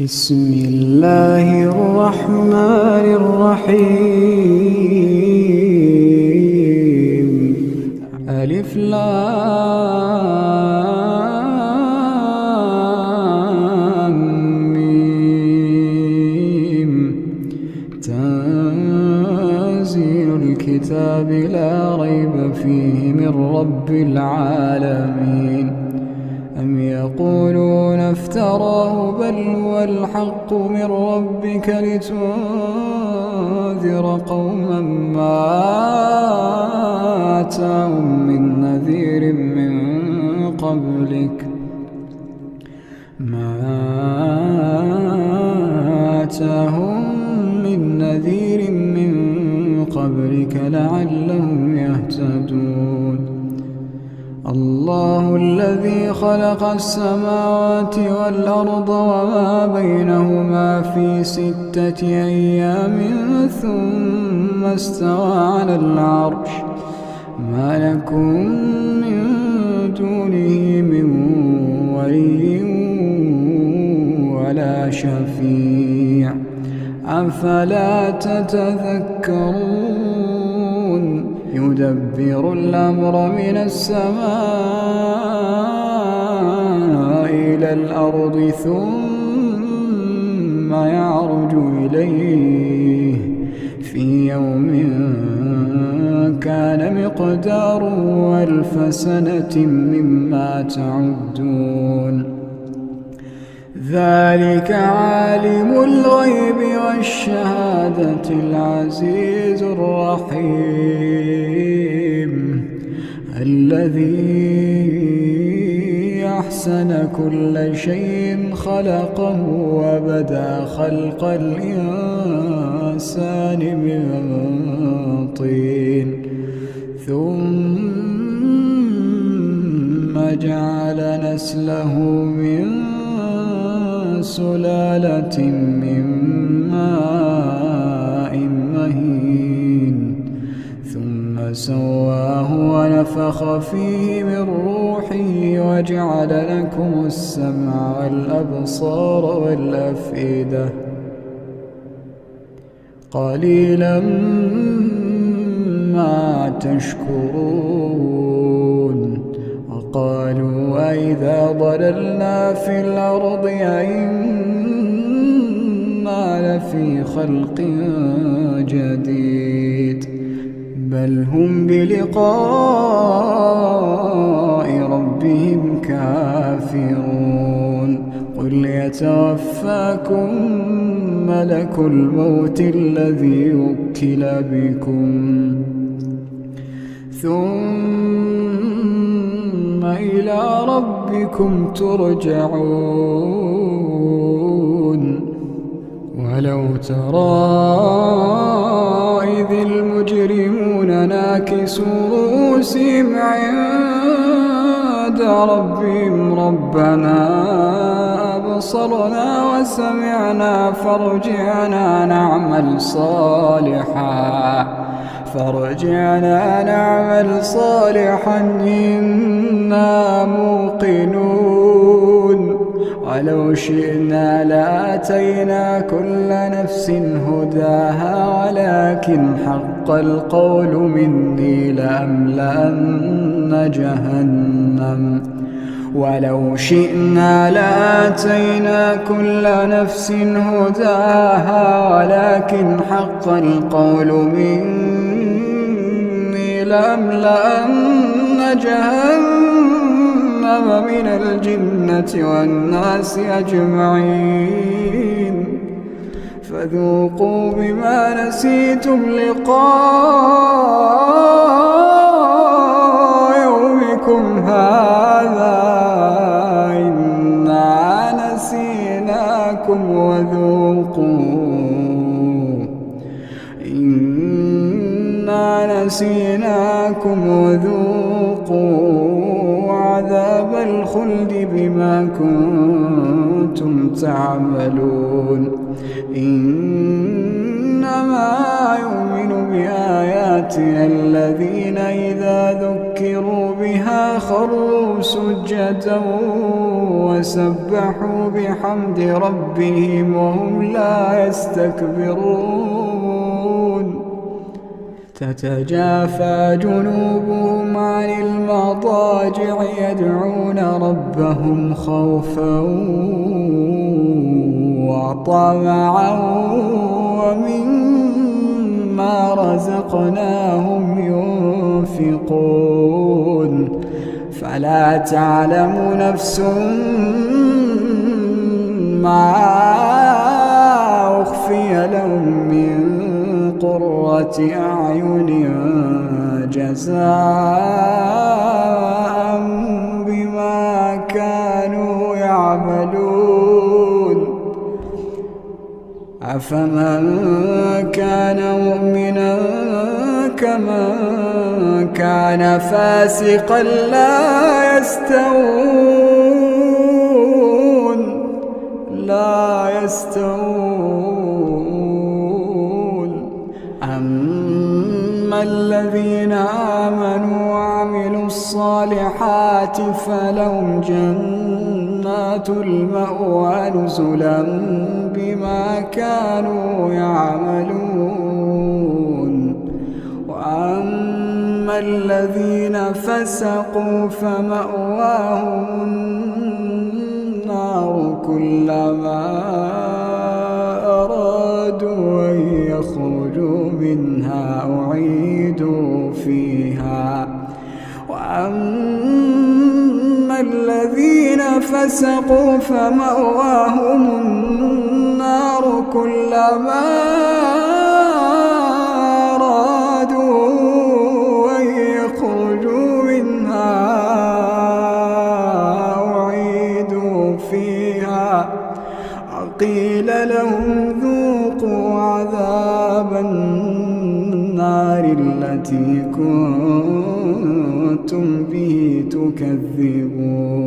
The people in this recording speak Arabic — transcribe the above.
بسم الله الرحمن الرحيم. ألف لام ميم. تنزيل الكتاب لا ريب فيه من رب العالمين. أم يقولون افتراه بل هو الحق من ربك لتنذر قوما ما آتاهم من نذير من قبلك لعلهم يهتدون. الله الذي خلق السماوات والأرض وما بينهما في 6 أيام ثم استوى على العرش. ما لكم من دونه من ولي ولا شفيع أفلا تتذكرون. يدبر الأمر من السماء إلى الأرض ثم يعرج إليه في يوم كان مقداره 1000 سنة مما تعدون. ذلك عالم الغيب والشهادة العزيز الرحيم الذي أحسن كل شيء خلقه وبدأ خلق الإنسان من طين ثم جعل نسله من سلالة من ماء مهين ثم سواه ونفخ فيه من روحه وجعل لكم السمع والأبصار والأفئدة قليلا ما تشكرون. وقالوا أئذا ضللنا في الأرض أئنا لفي خلق جديد بل هم بلقاء ربهم كافرون. قل يتوفاكم ملك الموت الذي وكل بكم ثم إلى ربكم ترجعون. ولو ترى إذ المجرمون ناكسوا رؤوسهم عند ربهم ربنا أبصرنا وسمعنا فارجعنا نعمل صالحا إنا موقنون. ولو شئنا لآتينا كل نفس هداها ولكن حق القول مني لأملأن جهنم. ولو شئنا لآتينا كل نفس هداها ولكن حق القول مني لأملأن جهنم من الجنة والناس أجمعين. فذوقوا بما نسيتم لقاء يومكم هذا إنا نسيناكم وذوقوا عذاب الخلد بما كنتم تعملون. إنما يؤمن بآياتنا الذين إذا ذكروا بها خروا سجدا وسبحوا بحمد ربهم وهم لا يستكبرون تتجافى جنوبهم عن المضاجع يدعون ربهم خوفا وطمعا ومما رزقناهم ينفقون فلا تعلم نفس ما أخفي لهم من قرة أعين جزاء بما كانوا يعملون أفمن كان مؤمنا كمن كان فاسقا لا يستوون أما الذين آمنوا وعملوا الصالحات فلهم جنات المأوى نزلا بما كانوا يعملون وأما الذين فسقوا فمأواهم النار كلما أرادوا أن يخرجوا منها أعيدوا فيها وأما الذين فسقوا فمأواهم النار كلما أرادوا أن يخرجوا منها أعيدوا فيها وقيل لهم ذوقوا عذاب النار التي كنتم به تكذبون